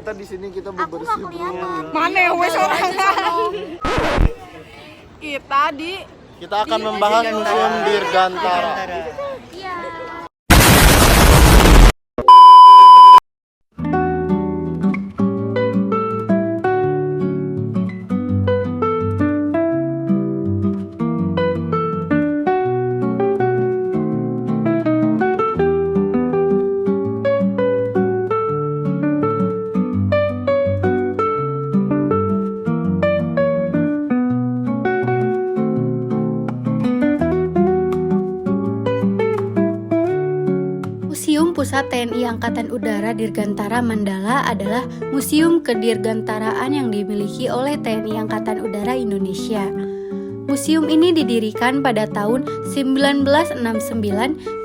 kita di sini kita Aku nggak bebersih. kelihatan. Mana wes orang? Kita akan membahas Museum Dirgantara. Iya. Museum Pusat TNI Angkatan Udara Dirgantara Mandala adalah museum kedirgantaraan yang dimiliki oleh TNI Angkatan Udara Indonesia. Museum ini didirikan pada tahun 1969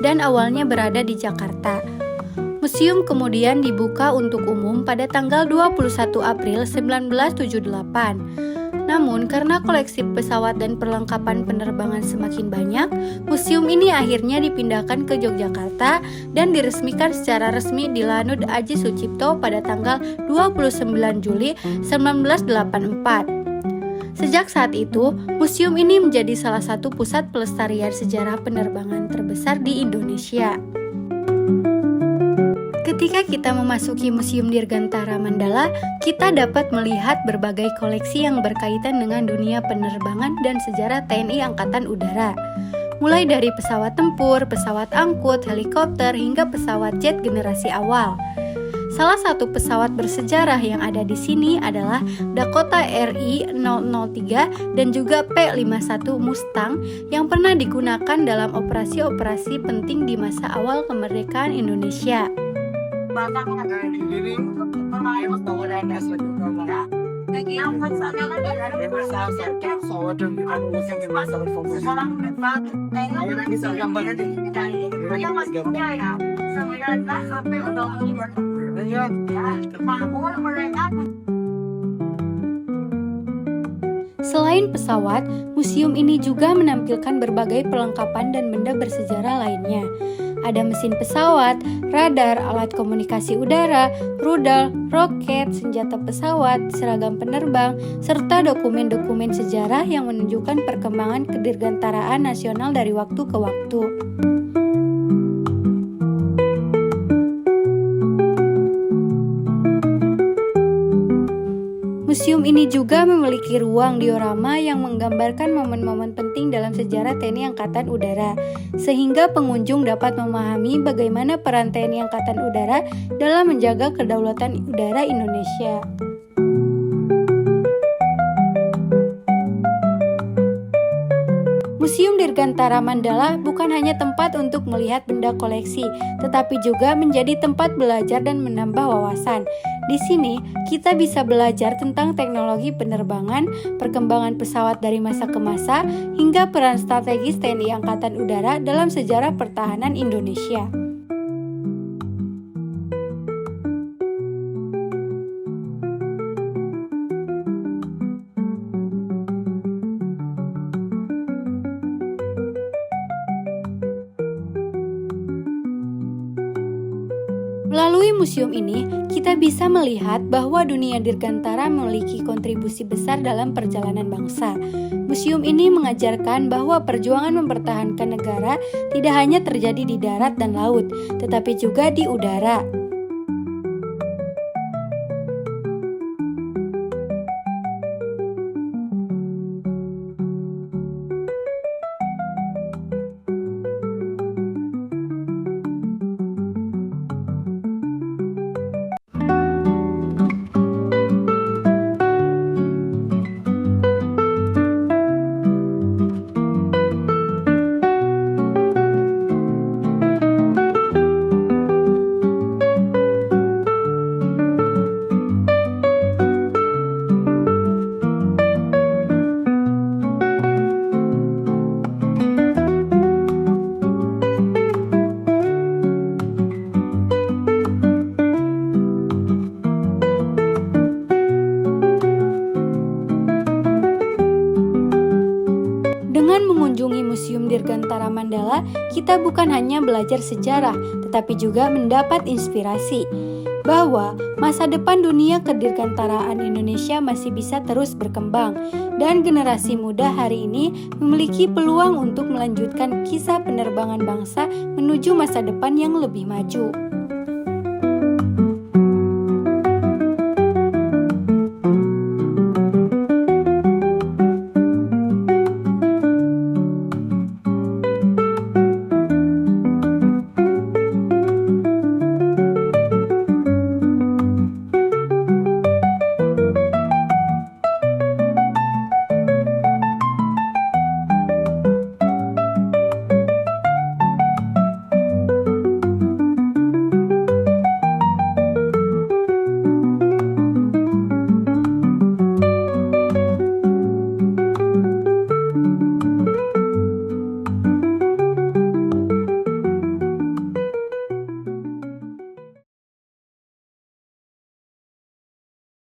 dan awalnya berada di Jakarta. Museum kemudian dibuka untuk umum pada tanggal 21 April 1978. Namun, karena koleksi pesawat dan perlengkapan penerbangan semakin banyak, museum ini akhirnya dipindahkan ke Yogyakarta dan diresmikan secara resmi di Lanud Aji Sucipto pada tanggal 29 Juli 1984. Sejak saat itu, museum ini menjadi salah satu pusat pelestarian sejarah penerbangan terbesar di Indonesia. Ketika kita memasuki Museum Dirgantara Mandala, kita dapat melihat berbagai koleksi yang berkaitan dengan dunia penerbangan dan sejarah TNI Angkatan Udara. Mulai dari pesawat tempur, pesawat angkut, helikopter, hingga pesawat jet generasi awal. Salah satu pesawat bersejarah yang ada di sini adalah Dakota RI-003 dan juga P-51 Mustang yang pernah digunakan dalam operasi-operasi penting di masa awal kemerdekaan Indonesia. Selain pesawat, museum ini juga menampilkan berbagai perlengkapan dan benda bersejarah lainnya. Ada mesin pesawat, radar, alat komunikasi udara, rudal, roket, senjata pesawat, seragam penerbang, serta dokumen-dokumen sejarah yang menunjukkan perkembangan kedirgantaraan nasional dari waktu ke waktu. Museum ini juga memiliki ruang diorama yang menggambarkan momen-momen penting dalam sejarah TNI Angkatan Udara, sehingga pengunjung dapat memahami bagaimana peran TNI Angkatan Udara dalam menjaga kedaulatan udara Indonesia. Museum Dirgantara Mandala bukan hanya tempat untuk melihat benda koleksi, tetapi juga menjadi tempat belajar dan menambah wawasan. Di sini, kita bisa belajar tentang teknologi penerbangan, perkembangan pesawat dari masa ke masa, hingga peran strategis TNI Angkatan Udara dalam sejarah pertahanan Indonesia. Melalui museum ini, kita bisa melihat bahwa dunia dirgantara memiliki kontribusi besar dalam perjalanan bangsa. Museum ini mengajarkan bahwa perjuangan mempertahankan negara tidak hanya terjadi di darat dan laut, tetapi juga di udara. mengunjungi Museum Dirgantara Mandala, kita bukan hanya belajar sejarah, tetapi juga mendapat inspirasi. bahwa masa depan dunia kedirgantaraan Indonesia masih bisa terus berkembang dan generasi muda hari ini memiliki peluang untuk melanjutkan kisah penerbangan bangsa menuju masa depan yang lebih maju.